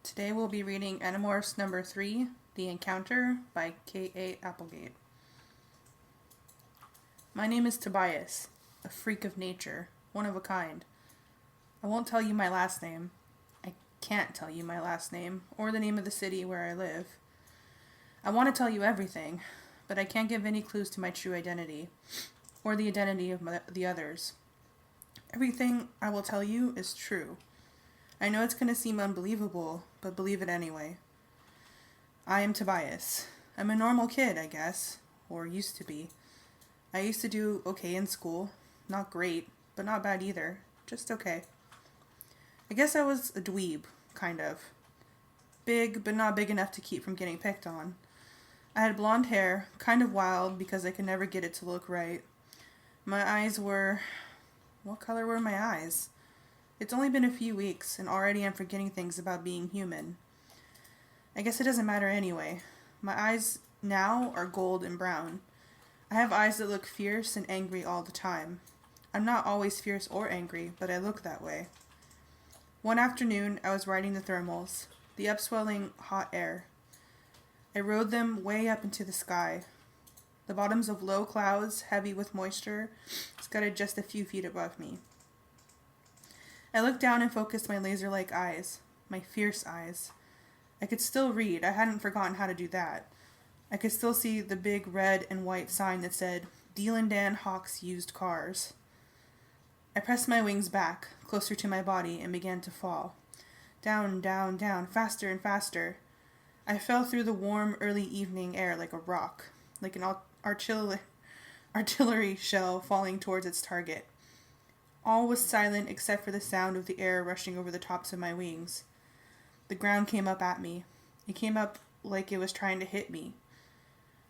Today we'll be reading Animorphs number 3, The Encounter by K.A. Applegate. My name is Tobias, a freak of nature, one of a kind. I won't tell you my last name. I can't tell you my last name, or the name of the city where I live. I want to tell you everything, but I can't give any clues to my true identity, or the identity of the others. Everything I will tell you is true. I know it's going to seem unbelievable, but believe it anyway. I am Tobias. I'm a normal kid, I guess, or used to be. I used to do okay in school. Not great, but not bad either. Just okay. I guess I was a dweeb, kind of. Big, but not big enough to keep from getting picked on. I had blonde hair, kind of wild because I could never get it to look right. My eyes were... What color were my eyes? It's only been a few weeks, and already I'm forgetting things about being human. I guess it doesn't matter anyway. My eyes now are gold and brown. I have eyes that look fierce and angry all the time. I'm not always fierce or angry, but I look that way. One afternoon, I was riding the thermals, the upswelling hot air. I rode them way up into the sky. The bottoms of low clouds, heavy with moisture, scudded just a few feet above me. I looked down and focused my laser-like eyes, my fierce eyes. I could still read. I hadn't forgotten how to do that. I could still see the big red and white sign that said, Deal and Dan Hawks Used Cars. I pressed my wings back, closer to my body, and began to fall. Down, down, down, faster and faster. I fell through the warm, early evening air like a rock, like an artillery shell falling towards its target. All was silent except for the sound of the air rushing over the tops of my wings. The ground came up at me. It came up like it was trying to hit me.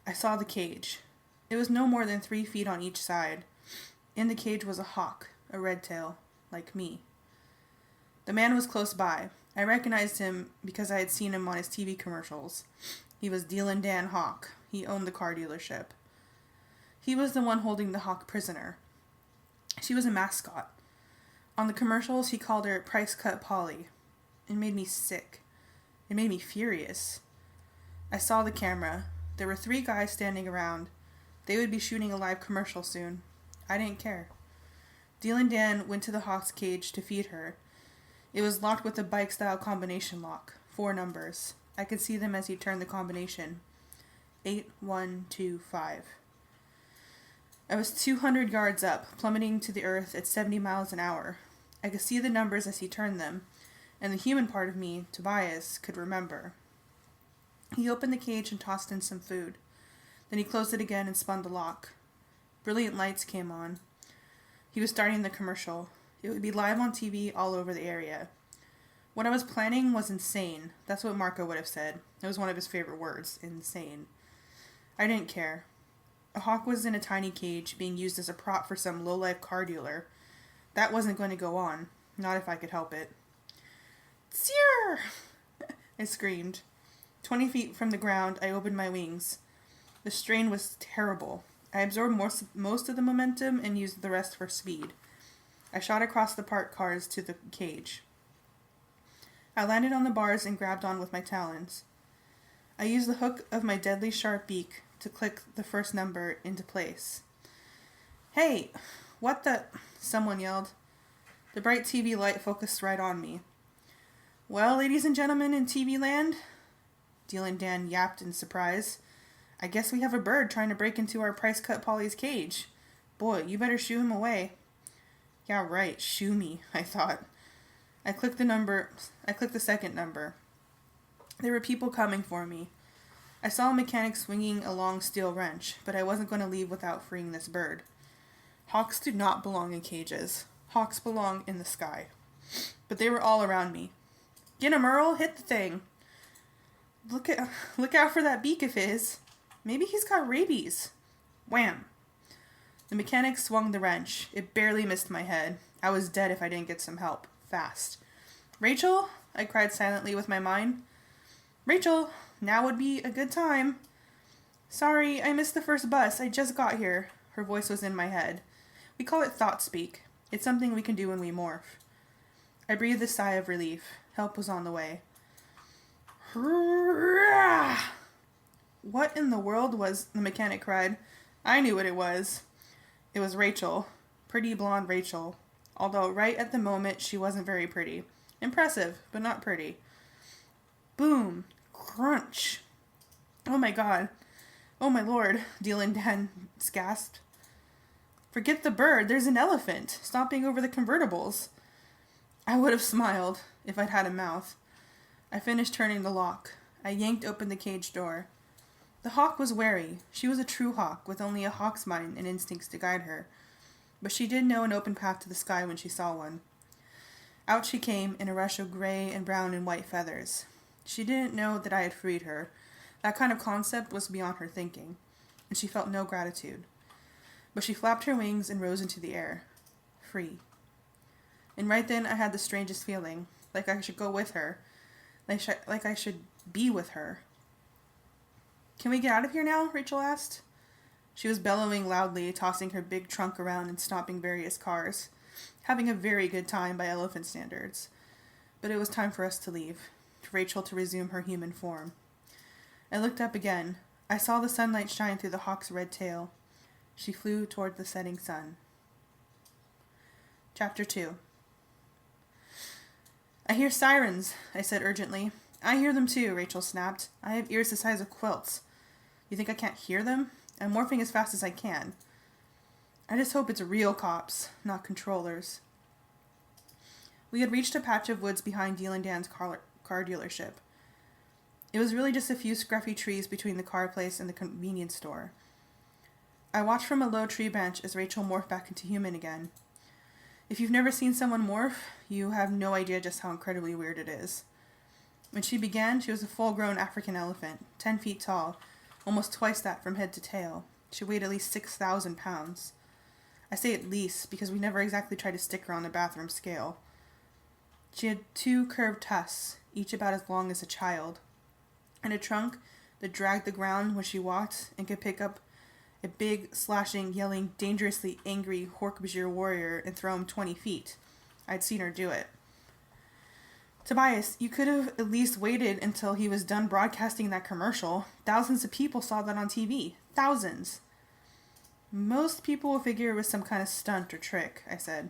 I saw the cage. It was no more than 3 feet on each side. In the cage was a hawk, a red tail, like me. The man was close by. I recognized him because I had seen him on his TV commercials. He was Dealin' Dan Hawk. He owned the car dealership. He was the one holding the hawk prisoner. She was a mascot. On the commercials, he called her Price Cut Polly. It made me sick. It made me furious. I saw the camera. There were 3 guys standing around. They would be shooting a live commercial soon. I didn't care. Dealin' Dan went to the hawk's cage to feed her. It was locked with a bike-style combination lock. 4 numbers. I could see them as he turned the combination. 8, 1, 2, 5. I was 200 yards up, plummeting to the earth at 70 miles an hour. I could see the numbers as he turned them, and the human part of me, Tobias, could remember. He opened the cage and tossed in some food. Then he closed it again and spun the lock. Brilliant lights came on. He was starting the commercial. It would be live on TV all over the area. What I was planning was insane. That's what Marco would have said. It was one of his favorite words, insane. I didn't care. A hawk was in a tiny cage, being used as a prop for some low-life car dealer. That wasn't going to go on. Not if I could help it. Seer! I screamed. 20 feet from the ground, I opened my wings. The strain was terrible. I absorbed most of the momentum and used the rest for speed. I shot across the parked cars to the cage. I landed on the bars and grabbed on with my talons. I used the hook of my deadly sharp beak to click the first number into place. Hey, what the... Someone yelled. The bright TV light focused right on me. Well, ladies and gentlemen in TV land, Dealin' Dan yapped in surprise. I guess we have a bird trying to break into our Price Cut Polly's cage. Boy, you better shoo him away. Yeah, right, shoo me, I thought. I clicked the second number. There were people coming for me. I saw a mechanic swinging a long steel wrench, but I wasn't going to leave without freeing this bird. Hawks do not belong in cages. Hawks belong in the sky. But they were all around me. Get him, Earl! Hit the thing! Look out for that beak of his. Maybe he's got rabies. Wham! The mechanic swung the wrench. It barely missed my head. I was dead if I didn't get some help. Fast. Rachel? I cried silently with my mind. Rachel! Now would be a good time. Sorry, I missed the first bus. I just got here. Her voice was in my head. We call it thought speak. It's something we can do when we morph. I breathed a sigh of relief. Help was on the way. What in the world was... The mechanic cried. I knew what it was. It was Rachel. Pretty blonde Rachel. Although right at the moment she wasn't very pretty. Impressive, but not pretty. Boom. Crunch. Oh my god. Oh my lord, Dylan Dan gasped. Forget the bird, there's an elephant, stomping over the convertibles. I would have smiled, if I'd had a mouth. I finished turning the lock. I yanked open the cage door. The hawk was wary. She was a true hawk, with only a hawk's mind and instincts to guide her. But she did know an open path to the sky when she saw one. Out she came in a rush of gray and brown and white feathers. She didn't know that I had freed her. That kind of concept was beyond her thinking, and she felt no gratitude. But she flapped her wings and rose into the air. Free. And right then I had the strangest feeling, like I should go with her, like I should be with her. Can we get out of here now? Rachel asked. She was bellowing loudly, tossing her big trunk around and stomping various cars, having a very good time by elephant standards. But it was time for us to leave, for Rachel to resume her human form. I looked up again. I saw the sunlight shine through the hawk's red tail. She flew toward the setting sun. Chapter 2. I hear sirens, I said urgently. I hear them too, Rachel snapped. I have ears the size of quilts. You think I can't hear them? I'm morphing as fast as I can. I just hope it's real cops, not controllers. We had reached a patch of woods behind Deal and Dan's car dealership. It was really just a few scruffy trees between the car place and the convenience store. I watched from a low tree branch as Rachel morphed back into human again. If you've never seen someone morph, you have no idea just how incredibly weird it is. When she began, she was a full-grown African elephant, 10 feet tall, almost twice that from head to tail. She weighed at least 6,000 pounds. I say at least because we never exactly tried to stick her on the bathroom scale. She had 2 curved tusks, each about as long as a child, and a trunk that dragged the ground when she walked and could pick up a big, slashing, yelling, dangerously angry Hork-Bajir warrior and throw him 20 feet. I'd seen her do it. Tobias, you could have at least waited until he was done broadcasting that commercial. Thousands of people saw that on TV. Thousands. Most people will figure it was some kind of stunt or trick, I said.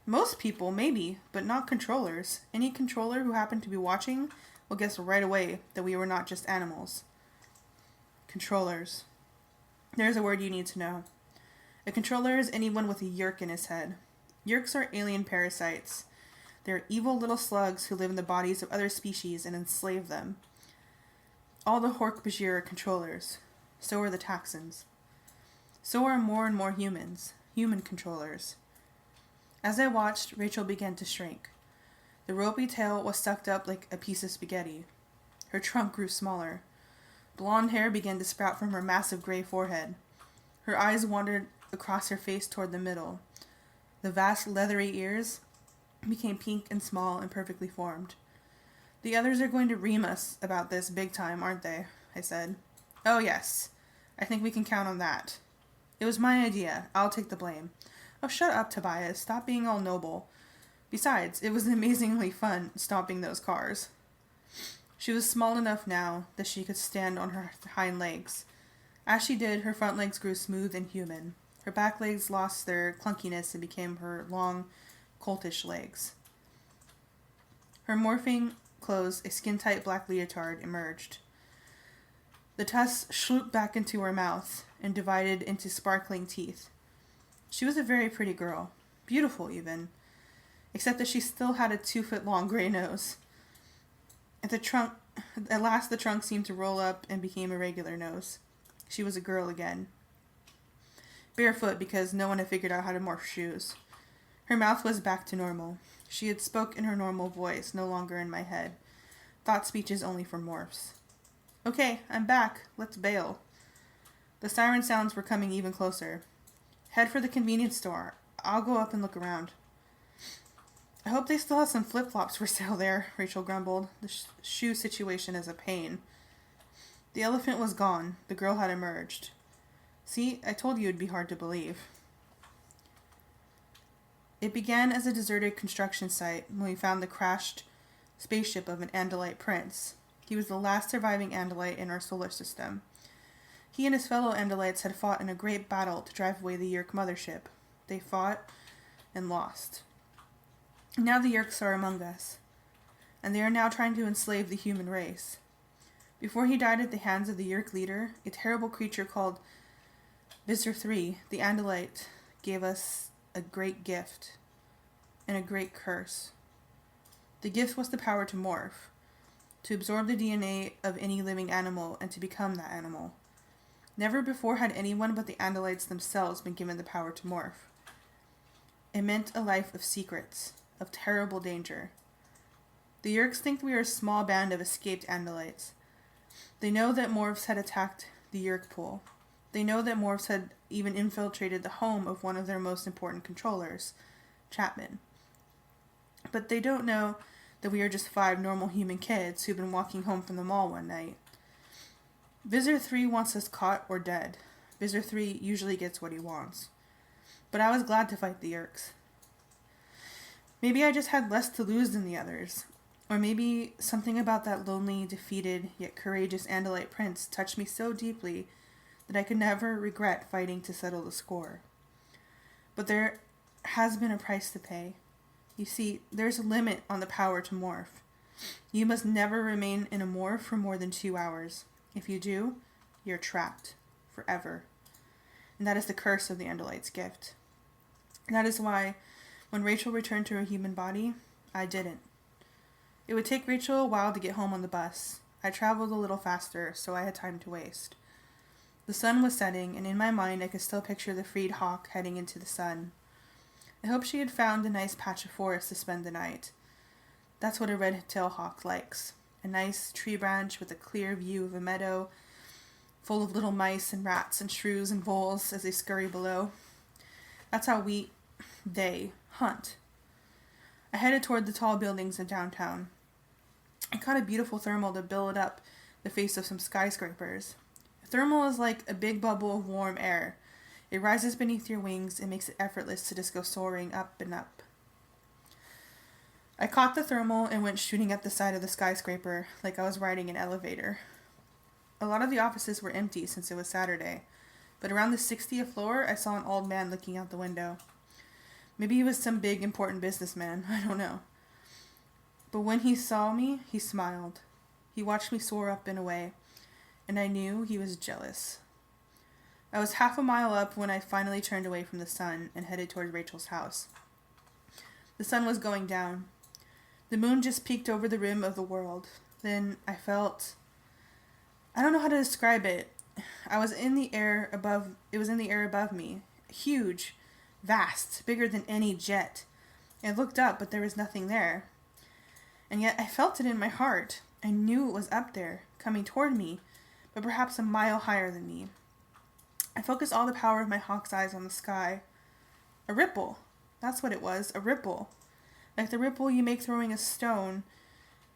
Most people, maybe, but not controllers. Any controller who happened to be watching will guess right away that we were not just animals. Controllers. There's a word you need to know. A controller is anyone with a yerk in his head. Yerks are alien parasites. They're evil little slugs who live in the bodies of other species and enslave them. All the Hork-Bajir are controllers. So are the Taxons. So are more and more humans. Human controllers. As I watched, Rachel began to shrink. The ropey tail was sucked up like a piece of spaghetti. Her trunk grew smaller. Blonde hair began to sprout from her massive gray forehead. Her eyes wandered across her face toward the middle. The vast leathery ears became pink and small and perfectly formed. The others are going to ream us about this big time, aren't they? I said. Oh yes. I think we can count on that. It was my idea. I'll take the blame. Oh, shut up, Tobias. Stop being all noble. Besides, it was amazingly fun stomping those cars. She was small enough now that she could stand on her hind legs. As she did, her front legs grew smooth and human. Her back legs lost their clunkiness and became her long, coltish legs. Her morphing clothes, a skin-tight black leotard, emerged. The tusks swooped back into her mouth and divided into sparkling teeth. She was a very pretty girl. Beautiful, even. Except that she still had a 2-foot-long gray nose. At last the trunk seemed to roll up and became a regular nose. She was a girl again. Barefoot because no one had figured out how to morph shoes. Her mouth was back to normal. She had spoke in her normal voice, no longer in my head. Thought speeches only for morphs. Okay, I'm back. Let's bail. The siren sounds were coming even closer. Head for the convenience store. I'll go up and look around. I hope they still have some flip-flops for sale there, Rachel grumbled. The shoe situation is a pain. The elephant was gone. The girl had emerged. See, I told you it'd be hard to believe. It began as a deserted construction site when we found the crashed spaceship of an Andalite prince. He was the last surviving Andalite in our solar system. He and his fellow Andalites had fought in a great battle to drive away the Yeerk mothership. They fought and lost. Now the Yeerks are among us, and they are now trying to enslave the human race. Before he died at the hands of the Yeerk leader, a terrible creature called Visser 3, the Andalite, gave us a great gift and a great curse. The gift was the power to morph, to absorb the DNA of any living animal and to become that animal. Never before had anyone but the Andalites themselves been given the power to morph. It meant a life of secrets, of terrible danger. The Yeerks think we are a small band of escaped Andalites. They know that morphs had attacked the Yeerk pool. They know that morphs had even infiltrated the home of one of their most important controllers, Chapman. But they don't know that we are just 5 normal human kids who've been walking home from the mall one night. Visser 3 wants us caught or dead. Visser 3 usually gets what he wants. But I was glad to fight the Yeerks. Maybe I just had less to lose than the others. Or maybe something about that lonely, defeated, yet courageous Andalite prince touched me so deeply that I could never regret fighting to settle the score. But there has been a price to pay. You see, there's a limit on the power to morph. You must never remain in a morph for more than 2 hours. If you do, you're trapped forever. And that is the curse of the Andalite's gift. And that is why, when Rachel returned to her human body, I didn't. It would take Rachel a while to get home on the bus. I traveled a little faster, so I had time to waste. The sun was setting, and in my mind I could still picture the freed hawk heading into the sun. I hope she had found a nice patch of forest to spend the night. That's what a red-tailed hawk likes. A nice tree branch with a clear view of a meadow, full of little mice and rats and shrews and voles as they scurry below. That's how they hunt. I headed toward the tall buildings in downtown. I caught a beautiful thermal to build up the face of some skyscrapers. A thermal is like a big bubble of warm air. It rises beneath your wings and makes it effortless to just go soaring up and up. I caught the thermal and went shooting up the side of the skyscraper like I was riding an elevator. A lot of the offices were empty since it was Saturday, but around the 60th floor I saw an old man looking out the window. Maybe he was some big important businessman, I don't know. But when he saw me, he smiled. He watched me soar up and away, and I knew he was jealous. I was half a mile up when I finally turned away from the sun and headed toward Rachel's house. The sun was going down. The moon just peeked over the rim of the world. Then I felt... I don't know how to describe it. It was in the air above me. Huge, vast, bigger than any jet. I looked up, but there was nothing there. And yet I felt it in my heart. I knew it was up there, coming toward me, but perhaps a mile higher than me. I focused all the power of my hawk's eyes on the sky. A ripple. That's what it was, a ripple. Like the ripple you make throwing a stone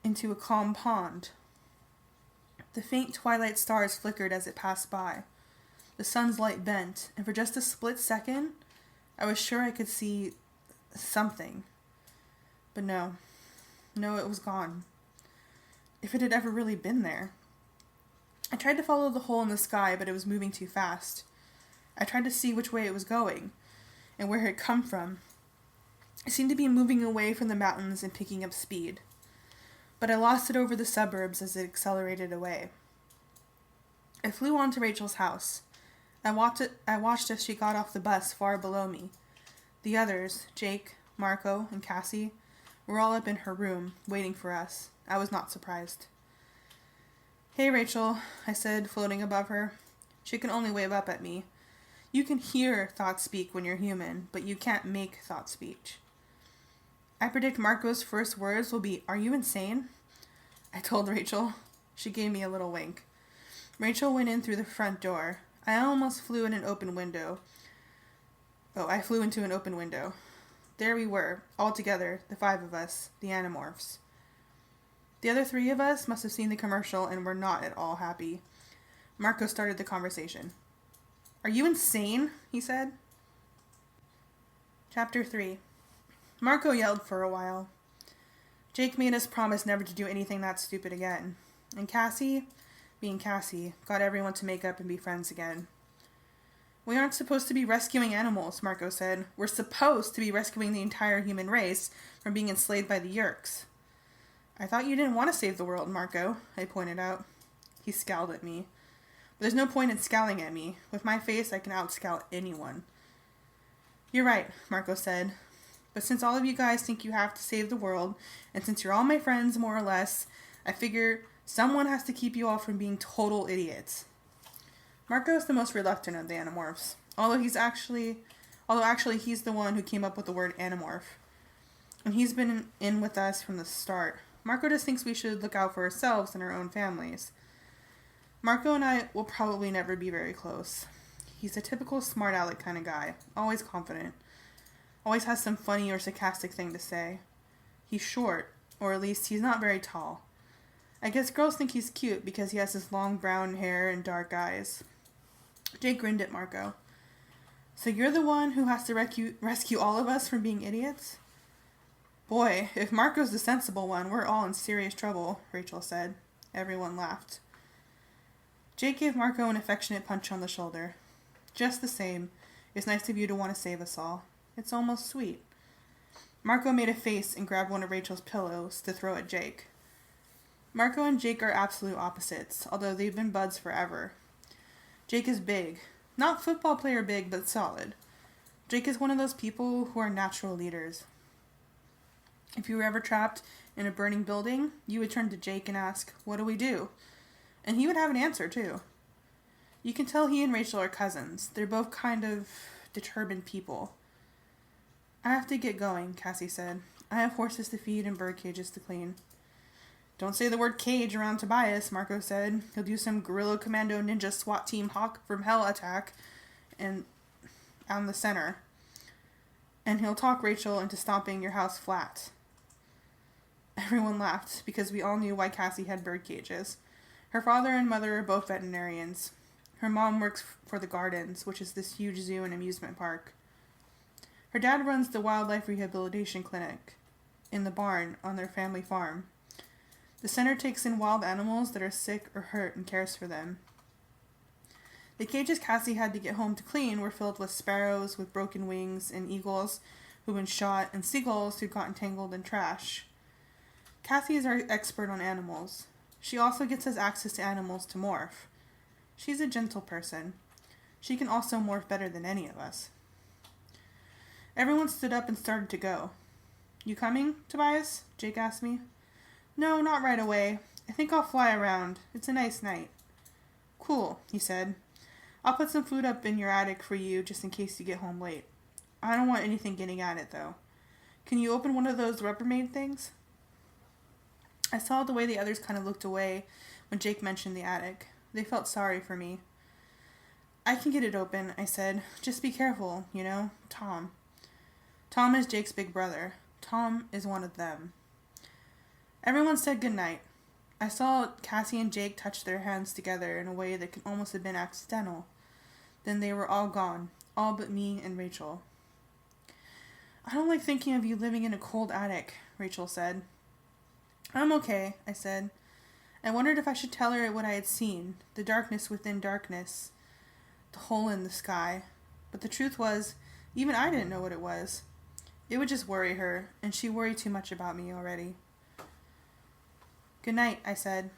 into a calm pond. The faint twilight stars flickered as it passed by. The sun's light bent, and for just a split second, I was sure I could see something. But no, it was gone. If it had ever really been there. I tried to follow the hole in the sky, but it was moving too fast. I tried to see which way it was going, and where it had come from. It seemed to be moving away from the mountains and picking up speed. But I lost it over the suburbs as it accelerated away. I flew on to Rachel's house. I watched as she got off the bus far below me. The others, Jake, Marco, and Cassie, were all up in her room, waiting for us. I was not surprised. "Hey, Rachel," I said, floating above her. She could only wave up at me. You can hear thoughts speak when you're human, but you can't make thought speech. I predict Marco's first words will be, "Are you insane?" I told Rachel. She gave me a little wink. Rachel went in through the front door. I almost flew in an open window. I flew into an open window. There we were, all together, the 5 of us, the Animorphs. The other 3 of us must have seen the commercial and were not at all happy. Marco started the conversation. "Are you insane?" he said. Chapter 3. Marco yelled for a while. Jake made us promise never to do anything that stupid again. And Cassie, being Cassie, got everyone to make up and be friends again. We aren't supposed to be rescuing animals, Marco said. We're supposed to be rescuing the entire human race from being enslaved by the Yeerks. I thought you didn't want to save the world, Marco, I pointed out. He scowled at me. But there's no point in scowling at me. With my face, I can outscowl anyone. You're right, Marco said. But since all of you guys think you have to save the world, and since you're all my friends, more or less, I figure someone has to keep you all from being total idiots. Marco is the most reluctant of the Animorphs, although actually he's the one who came up with the word Animorph. And he's been in with us from the start. Marco just thinks we should look out for ourselves and our own families. Marco and I will probably never be very close. He's a typical smart aleck kind of guy, always confident. Always has some funny or sarcastic thing to say. He's short, or at least he's not very tall. I guess girls think he's cute because he has this long brown hair and dark eyes. Jake grinned at Marco. So you're the one who has to rescue all of us from being idiots? Boy, if Marco's the sensible one, we're all in serious trouble, Rachel said. Everyone laughed. Jake gave Marco an affectionate punch on the shoulder. Just the same, it's nice of you to want to save us all. It's almost sweet. Marco made a face and grabbed one of Rachel's pillows to throw at Jake. Marco and Jake are absolute opposites, although they've been buds forever. Jake is big. Not football player big, but solid. Jake is one of those people who are natural leaders. If you were ever trapped in a burning building, you would turn to Jake and ask, "What do we do?" And he would have an answer, too. You can tell he and Rachel are cousins. They're both kind of determined people. I have to get going, Cassie said. I have horses to feed and bird cages to clean. Don't say the word cage around Tobias, Marco said. He'll do some guerrilla commando ninja SWAT team Hawk from Hell attack and on the center. And he'll talk Rachel into stomping your house flat. Everyone laughed because we all knew why Cassie had bird cages. Her father and mother are both veterinarians. Her mom works for the Gardens, which is this huge zoo and amusement park. Her dad runs the wildlife rehabilitation clinic in the barn on their family farm. The center takes in wild animals that are sick or hurt and cares for them. The cages Cassie had to get home to clean were filled with sparrows with broken wings and eagles who'd been shot and seagulls who'd gotten tangled in trash. Cassie is our expert on animals. She also gets us access to animals to morph. She's a gentle person. She can also morph better than any of us. Everyone stood up and started to go. You coming, Tobias? Jake asked me. No, not right away. I think I'll fly around. It's a nice night. Cool, he said. I'll put some food up in your attic for you just in case you get home late. I don't want anything getting at it, though. Can you open one of those Rubbermaid things? I saw the way the others kind of looked away when Jake mentioned the attic. They felt sorry for me. I can get it open, I said. Just be careful, you know, Tom. Tom is Jake's big brother. Tom is one of them. Everyone said goodnight. I saw Cassie and Jake touch their hands together in a way that could almost have been accidental. Then they were all gone, all but me and Rachel. I don't like thinking of you living in a cold attic, Rachel said. I'm okay, I said. I wondered if I should tell her what I had seen, the darkness within darkness, the hole in the sky. But the truth was, even I didn't know what it was. It would just worry her, and she worried too much about me already. Good night, I said.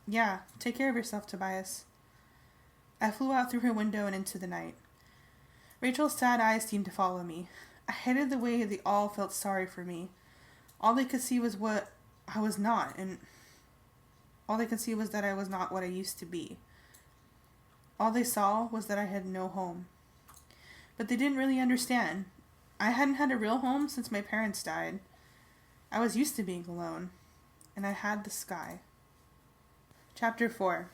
Yeah, take care of yourself, Tobias. I flew out through her window and into the night. Rachel's sad eyes seemed to follow me. I hated the way they all felt sorry for me. All they could see was what I was not, and all they could see was that I was not what I used to be. All they saw was that I had no home. But they didn't really understand. I hadn't had a real home since my parents died. I was used to being alone, and I had the sky. Chapter 4.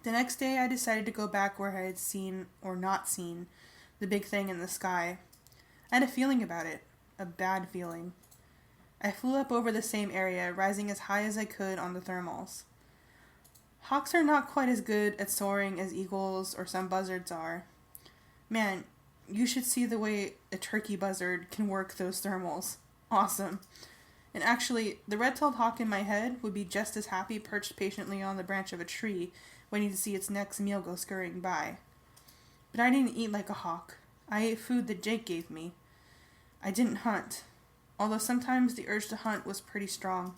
The next day I decided to go back where I had seen, or not seen, the big thing in the sky. I had a feeling about it, a bad feeling. I flew up over the same area, rising as high as I could on the thermals. Hawks are not quite as good at soaring as eagles or some buzzards are. Man, you should see the way a turkey buzzard can work those thermals. Awesome. And actually, the red-tailed hawk in my head would be just as happy perched patiently on the branch of a tree, waiting to see its next meal go scurrying by. But I didn't eat like a hawk. I ate food that Jake gave me. I didn't hunt, although sometimes the urge to hunt was pretty strong.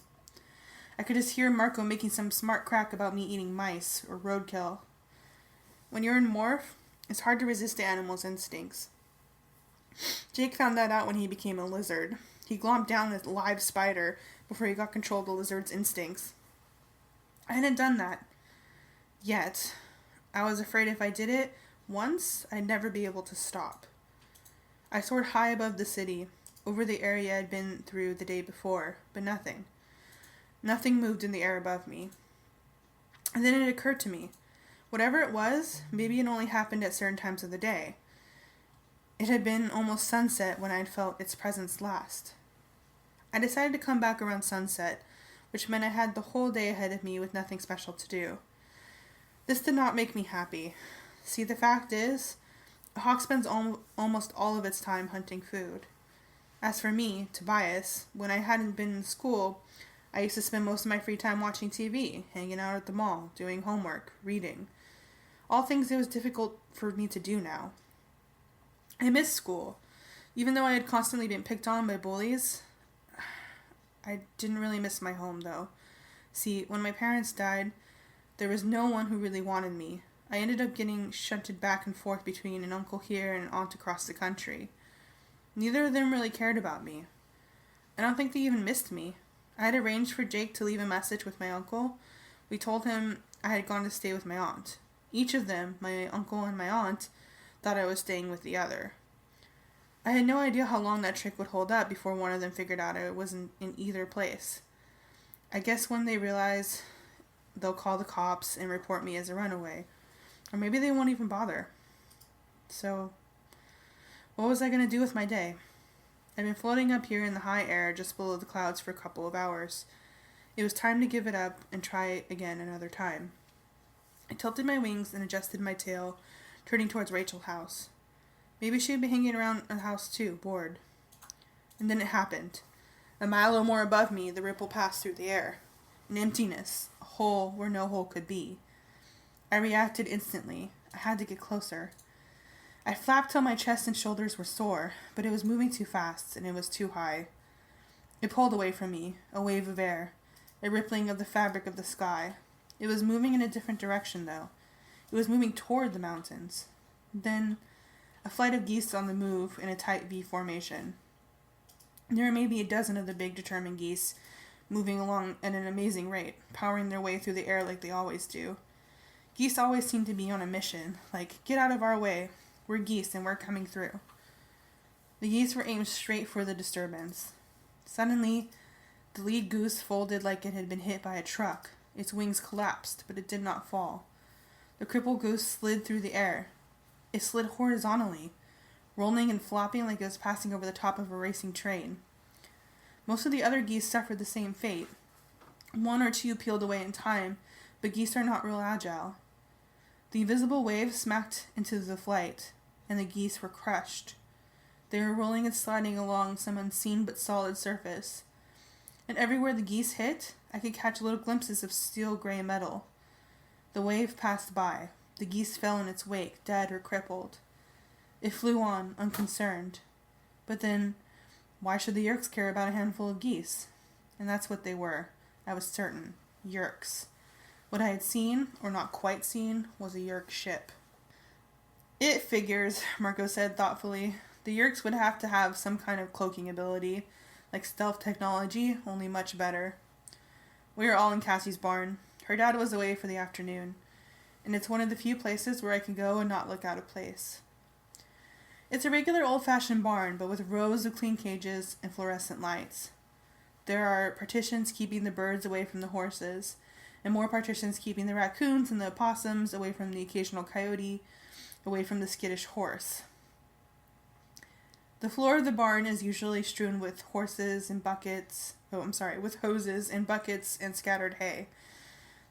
I could just hear Marco making some smart crack about me eating mice or roadkill. When you're in morph, it's hard to resist the animal's instincts. Jake found that out when he became a lizard. He glomped down a live spider before he got control of the lizard's instincts. I hadn't done that yet. I was afraid if I did it once, I'd never be able to stop. I soared high above the city, over the area I'd been through the day before, but nothing. Nothing moved in the air above me. And then it occurred to me, whatever it was, maybe it only happened at certain times of the day. It had been almost sunset when I'd felt its presence last. I decided to come back around sunset, which meant I had the whole day ahead of me with nothing special to do. This did not make me happy. See, the fact is, a hawk spends almost all of its time hunting food. As for me, Tobias, when I hadn't been in school, I used to spend most of my free time watching TV, hanging out at the mall, doing homework, reading. All things it was difficult for me to do now. I missed school. Even though I had constantly been picked on by bullies, I didn't really miss my home, though. See, when my parents died, there was no one who really wanted me. I ended up getting shunted back and forth between an uncle here and an aunt across the country. Neither of them really cared about me. I don't think they even missed me. I had arranged for Jake to leave a message with my uncle. We told him I had gone to stay with my aunt. Each of them, my uncle and my aunt, thought I was staying with the other. I had no idea how long that trick would hold up before one of them figured out I wasn't in either place. I guess when they realize, they'll call the cops and report me as a runaway. Or maybe they won't even bother. So, what was I going to do with my day? I'd been floating up here in the high air just below the clouds for a couple of hours. It was time to give it up and try again another time. I tilted my wings and adjusted my tail, turning towards Rachel's house. Maybe she'd be hanging around the house too, bored. And then it happened. A mile or more above me, the ripple passed through the air. An emptiness, a hole where no hole could be. I reacted instantly. I had to get closer. I flapped till my chest and shoulders were sore, but it was moving too fast, and it was too high. It pulled away from me, a wave of air, a rippling of the fabric of the sky. It was moving in a different direction, though. It was moving toward the mountains. Then, a flight of geese on the move in a tight V formation. There were maybe a dozen of the big, determined geese, moving along at an amazing rate, powering their way through the air like they always do. Geese always seem to be on a mission, like, get out of our way. We're geese and we're coming through. The geese were aimed straight for the disturbance. Suddenly, the lead goose folded like it had been hit by a truck. Its wings collapsed, but it did not fall. The crippled goose slid through the air. It slid horizontally, rolling and flopping like it was passing over the top of a racing train. Most of the other geese suffered the same fate. One or two peeled away in time, but geese are not real agile. The invisible wave smacked into the flight, and the geese were crushed. They were rolling and sliding along some unseen but solid surface. And everywhere the geese hit, I could catch little glimpses of steel gray metal. The wave passed by. The geese fell in its wake, dead or crippled. It flew on, unconcerned. But then, why should the Yerks care about a handful of geese? And that's what they were. I was certain. Yerks. What I had seen, or not quite seen, was a Yerk ship. It figures, Marco said thoughtfully. The Yerks would have to have some kind of cloaking ability, like stealth technology, only much better. We were all in Cassie's barn. Her dad was away for the afternoon, and it's one of the few places where I can go and not look out of place. It's a regular old-fashioned barn, but with rows of clean cages and fluorescent lights. There are partitions keeping the birds away from the horses, and more partitions keeping the raccoons and the opossums away from the occasional coyote, away from the skittish horse. The floor of the barn is usually strewn with hoses and buckets and scattered hay.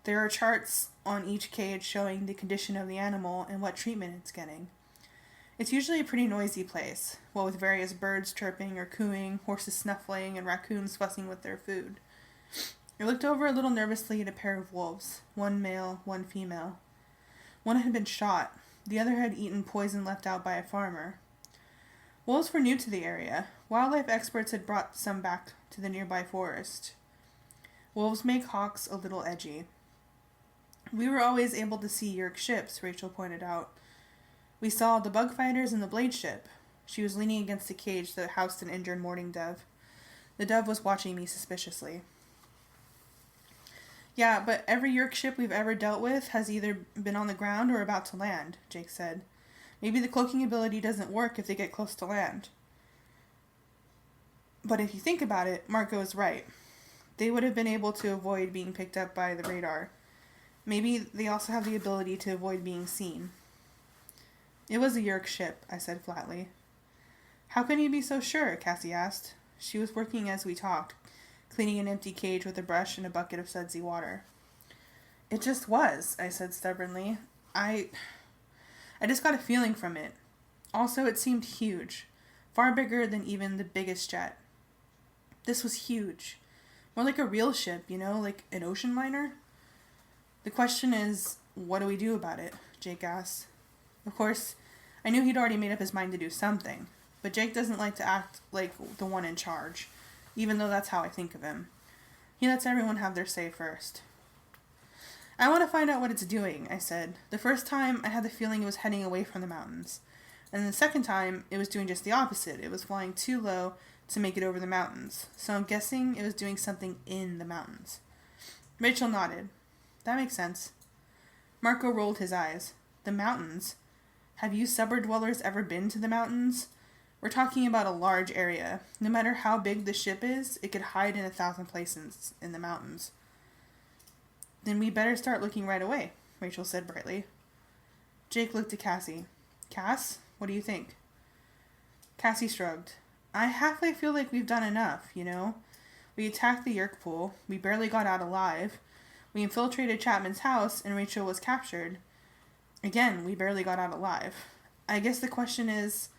There are charts on each cage showing the condition of the animal and what treatment it's getting. It's usually a pretty noisy place, what with various birds chirping or cooing, horses snuffling, and raccoons fussing with their food. I looked over a little nervously at a pair of wolves, one male, one female. One had been shot, the other had eaten poison left out by a farmer. Wolves were new to the area. Wildlife experts had brought some back to the nearby forest. Wolves make hawks a little edgy. We were always able to see Yerk ships, Rachel pointed out. We saw the bug fighters and the blade ship. She was leaning against a cage that housed an injured mourning dove. The dove was watching me suspiciously. Yeah, but every Yerk ship we've ever dealt with has either been on the ground or about to land, Jake said. Maybe the cloaking ability doesn't work if they get close to land. But if you think about it, Marco is right. They would have been able to avoid being picked up by the radar. Maybe they also have the ability to avoid being seen. It was a Yerk ship, I said flatly. How can you be so sure? Cassie asked. She was working as we talked, cleaning an empty cage with a brush and a bucket of sudsy water. It just was, I said stubbornly. I just got a feeling from it. Also, it seemed huge. Far bigger than even the biggest jet. This was huge. More like a real ship, like an ocean liner. The question is, what do we do about it? Jake asked. Of course, I knew he'd already made up his mind to do something, but Jake doesn't like to act like the one in charge, even though that's how I think of him. He lets everyone have their say first. I want to find out what it's doing, I said. The first time, I had the feeling it was heading away from the mountains. And the second time, it was doing just the opposite. It was flying too low to make it over the mountains. So I'm guessing it was doing something in the mountains. Rachel nodded. That makes sense. Marco rolled his eyes. The mountains? Have you suburb dwellers ever been to the mountains? We're talking about a large area. No matter how big the ship is, it could hide in 1,000 places in the mountains. Then we better start looking right away, Rachel said brightly. Jake looked at Cassie. Cass, what do you think? Cassie shrugged. I halfway feel like we've done enough, We attacked the Yerk pool. We barely got out alive. We infiltrated Chapman's house, and Rachel was captured. Again, we barely got out alive. I guess the question is,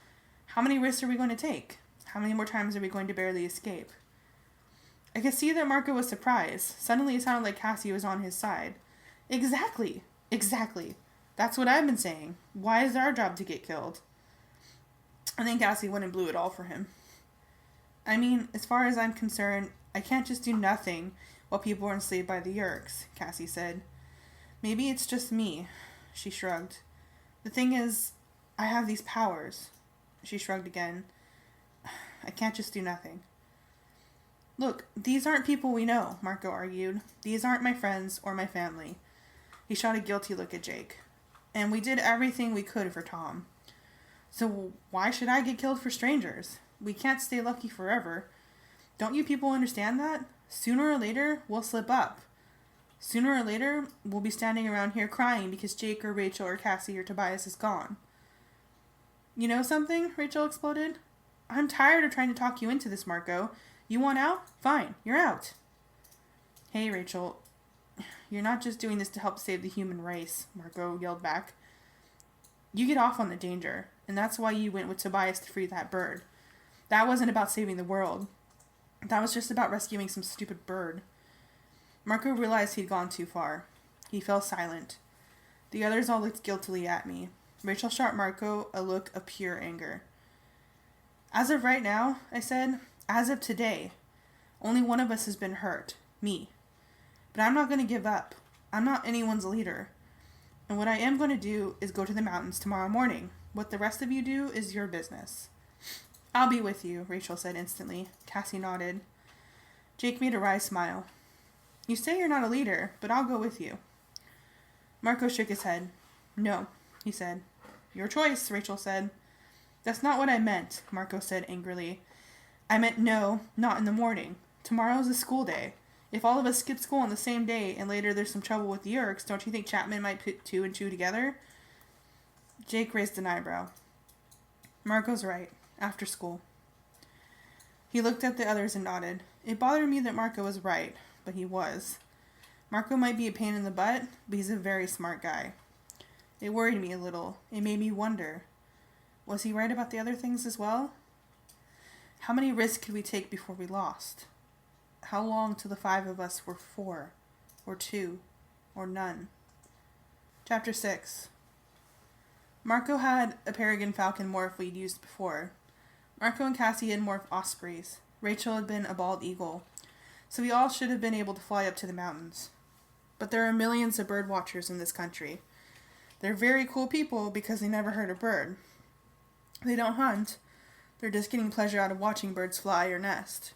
how many risks are we going to take? How many more times are we going to barely escape? I could see that Marco was surprised. Suddenly it sounded like Cassie was on his side. Exactly. That's what I've been saying. Why is it our job to get killed? And then Cassie went and blew it all for him. I mean, as far as I'm concerned, I can't just do nothing while people are enslaved by the Yerks, Cassie said. Maybe it's just me. She shrugged. The thing is, I have these powers. She shrugged again. I can't just do nothing. Look, these aren't people we know, Marco argued. These aren't my friends or my family. He shot a guilty look at Jake. And we did everything we could for Tom. So why should I get killed for strangers? We can't stay lucky forever. Don't you people understand that? Sooner or later, we'll slip up. Sooner or later, we'll be standing around here crying because Jake or Rachel or Cassie or Tobias is gone. You know something? Rachel exploded. I'm tired of trying to talk you into this, Marco. You want out? Fine, you're out. Hey, Rachel. You're not just doing this to help save the human race, Marco yelled back. You get off on the danger, and that's why you went with Tobias to free that bird. That wasn't about saving the world. That was just about rescuing some stupid bird. Marco realized he'd gone too far. He fell silent. The others all looked guiltily at me. Rachel shot Marco a look of pure anger. As of right now, I said, as of today, only one of us has been hurt. Me. But I'm not going to give up. I'm not anyone's leader. And what I am going to do is go to the mountains tomorrow morning. What the rest of you do is your business. I'll be with you, Rachel said instantly. Cassie nodded. Jake made a wry smile. You say you're not a leader, but I'll go with you. Marco shook his head. No, he said. Your choice, Rachel said. That's not what I meant, Marco said angrily. I meant no, not in the morning. Tomorrow's a school day. If all of us skip school on the same day and later there's some trouble with the Yerks, don't you think Chapman might put 2 and 2 together? Jake raised an eyebrow. Marco's right. After school. He looked at the others and nodded. It bothered me that Marco was right, but he was. Marco might be a pain in the butt, but he's a very smart guy. It worried me a little. It made me wonder. Was he right about the other things as well? How many risks could we take before we lost? How long till the 5 of us were 4, or 2, or none? Chapter 6. Marco had a peregrine falcon morph we'd used before. Marco and Cassie had morphed ospreys. Rachel had been a bald eagle. So we all should have been able to fly up to the mountains. But there are millions of bird watchers in this country. They're very cool people because they never hurt a bird. They don't hunt. They're just getting pleasure out of watching birds fly or nest.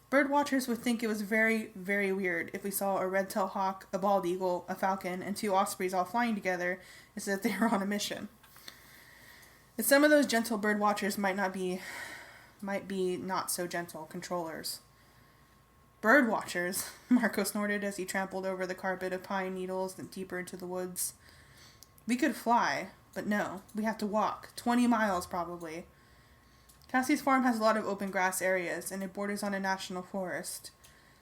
Bird watchers would think it was very, very weird if we saw a red-tailed hawk, a bald eagle, a falcon, and 2 ospreys all flying together as if they were on a mission. And some of those gentle bird watchers might be not so gentle controllers. Bird watchers, Marco snorted as he trampled over the carpet of pine needles and deeper into the woods. We could fly, but no, we have to walk, 20 miles probably. Cassie's farm has a lot of open grass areas, and it borders on a national forest.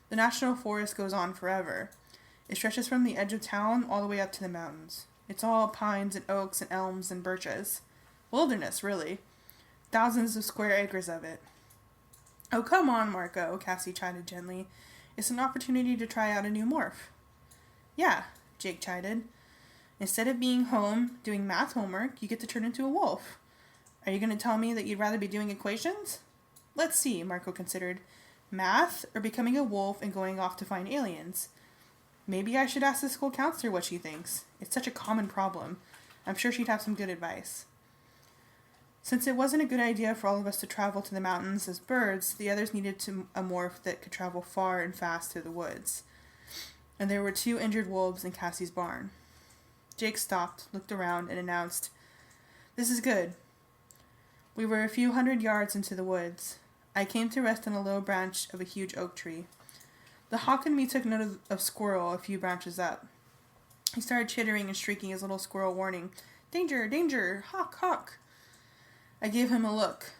The national forest goes on forever. It stretches from the edge of town all the way up to the mountains. It's all pines and oaks and elms and birches. Wilderness, really. Thousands of square acres of it. Oh, come on, Marco, Cassie chided gently. It's an opportunity to try out a new morph. Yeah, Jake chided. Instead of being home doing math homework, you get to turn into a wolf. Are you going to tell me that you'd rather be doing equations? Let's see, Marco considered. Math or becoming a wolf and going off to find aliens? Maybe I should ask the school counselor what she thinks. It's such a common problem. I'm sure she'd have some good advice. Since it wasn't a good idea for all of us to travel to the mountains as birds, the others needed a morph that could travel far and fast through the woods. And there were 2 injured wolves in Cassie's barn. Jake stopped, looked around, and announced, "This is good." We were a few hundred yards into the woods. I came to rest on a low branch of a huge oak tree. The hawk and me took note of Squirrel a few branches up. He started chittering and shrieking his little squirrel warning, "Danger, danger, hawk, hawk." I gave him a look.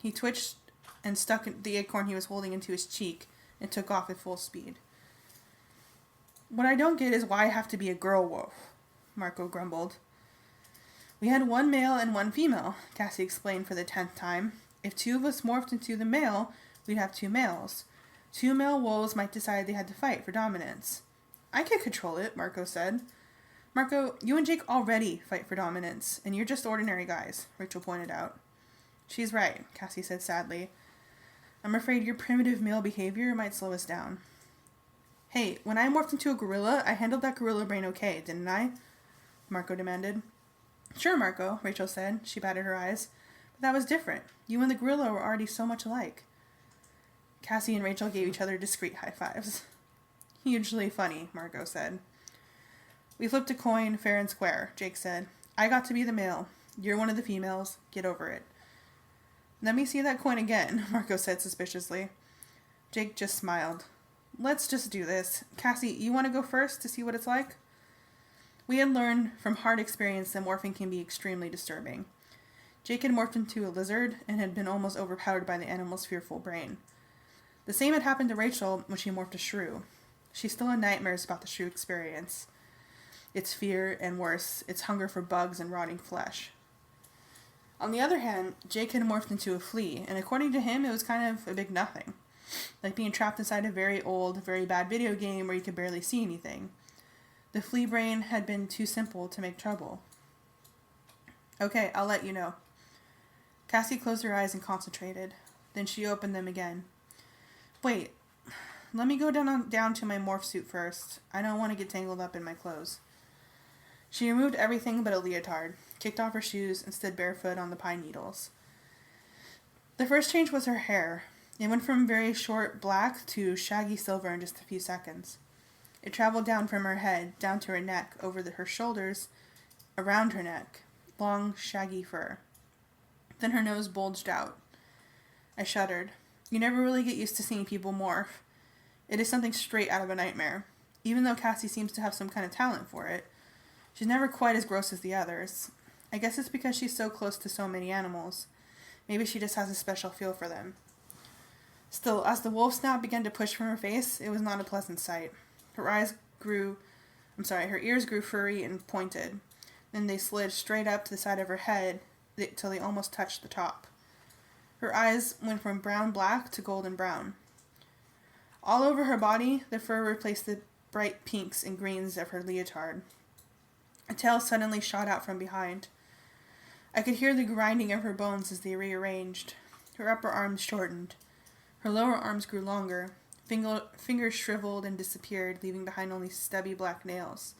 He twitched and stuck the acorn he was holding into his cheek and took off at full speed. What I don't get is why I have to be a girl wolf, Marco grumbled. We had 1 male and 1 female, Cassie explained for the 10th time. If 2 of us morphed into the male, we'd have 2 males. 2 male wolves might decide they had to fight for dominance. I could control it, Marco said. Marco, you and Jake already fight for dominance, and you're just ordinary guys, Rachel pointed out. She's right, Cassie said sadly. I'm afraid your primitive male behavior might slow us down. Hey, when I morphed into a gorilla, I handled that gorilla brain okay, didn't I? Marco demanded. Sure, Marco, Rachel said. She batted her eyes. But that was different. You and the gorilla were already so much alike. Cassie and Rachel gave each other discreet high fives. Hugely funny, Marco said. We flipped a coin, fair and square, Jake said. I got to be the male. You're one of the females. Get over it. Let me see that coin again, Marco said suspiciously. Jake just smiled. Let's just do this. Cassie, you want to go first to see what it's like? We had learned from hard experience that morphing can be extremely disturbing. Jake had morphed into a lizard and had been almost overpowered by the animal's fearful brain. The same had happened to Rachel when she morphed a shrew. She still had nightmares about the shrew experience. Its fear, and worse, its hunger for bugs and rotting flesh. On the other hand, Jake had morphed into a flea, and according to him, it was kind of a big nothing. Like being trapped inside a very old, very bad video game where you could barely see anything. The flea brain had been too simple to make trouble. Okay, I'll let you know. Cassie closed her eyes and concentrated. Then she opened them again. Wait, let me go down to my morph suit first. I don't want to get tangled up in my clothes. She removed everything but a leotard, kicked off her shoes, and stood barefoot on the pine needles. The first change was her hair. It went from very short black to shaggy silver in just a few seconds. It traveled down from her head, down to her neck, over her shoulders, around her neck. Long, shaggy fur. Then her nose bulged out. I shuddered. You never really get used to seeing people morph. It is something straight out of a nightmare. Even though Cassie seems to have some kind of talent for it, she's never quite as gross as the others. I guess it's because she's so close to so many animals. Maybe she just has a special feel for them. Still, as the wolf snout began to push from her face, it was not a pleasant sight. Her ears grew furry and pointed. Then they slid straight up to the side of her head till they almost touched the top. Her eyes went from brown-black to golden brown. All over her body, the fur replaced the bright pinks and greens of her leotard. A tail suddenly shot out from behind. I could hear the grinding of her bones as they rearranged. Her upper arms shortened. Her lower arms grew longer. Fingers shriveled and disappeared, leaving behind only stubby black nails.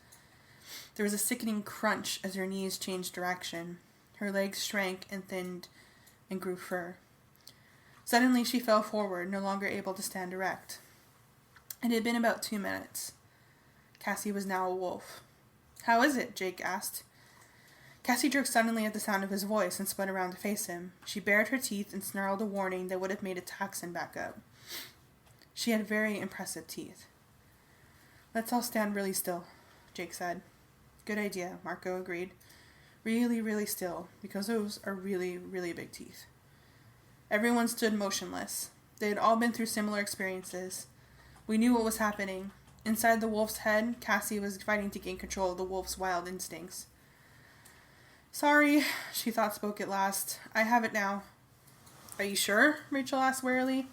There was a sickening crunch as her knees changed direction. Her legs shrank and thinned and grew fur. Suddenly she fell forward, no longer able to stand erect. It had been about 2 minutes. Cassie was now a wolf. "How is it?" Jake asked. Cassie jerked suddenly at the sound of his voice and spun around to face him. She bared her teeth and snarled a warning that would have made a Texan back up. She had very impressive teeth. "Let's all stand really still," Jake said. "Good idea," Marco agreed. "Really, really still, because those are really, really big teeth." Everyone stood motionless. They had all been through similar experiences. We knew what was happening. Inside the wolf's head, Cassie was fighting to gain control of the wolf's wild instincts. "Sorry," she thought spoke at last. "I have it now." "Are you sure?" Rachel asked warily.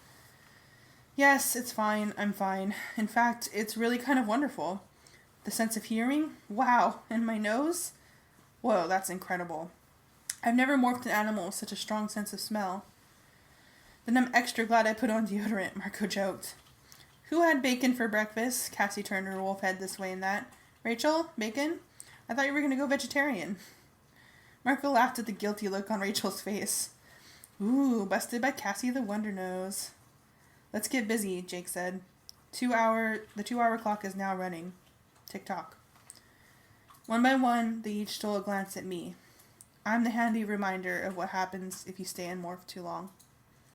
"Yes, it's fine. I'm fine. In fact, it's really kind of wonderful. The sense of hearing? Wow. And my nose? Whoa, that's incredible. I've never morphed an animal with such a strong sense of smell." "Then I'm extra glad I put on deodorant," Marco joked. "Who had bacon for breakfast?" Cassie turned her wolf head this way and that. "Rachel? Bacon? I thought you were going to go vegetarian." Marco laughed at the guilty look on Rachel's face. "Ooh, busted by Cassie the Wonder Nose." "Let's get busy," Jake said. The 2-hour clock is now running. Tick-tock. One by one, they each stole a glance at me. I'm the handy reminder of what happens if you stay in morph too long.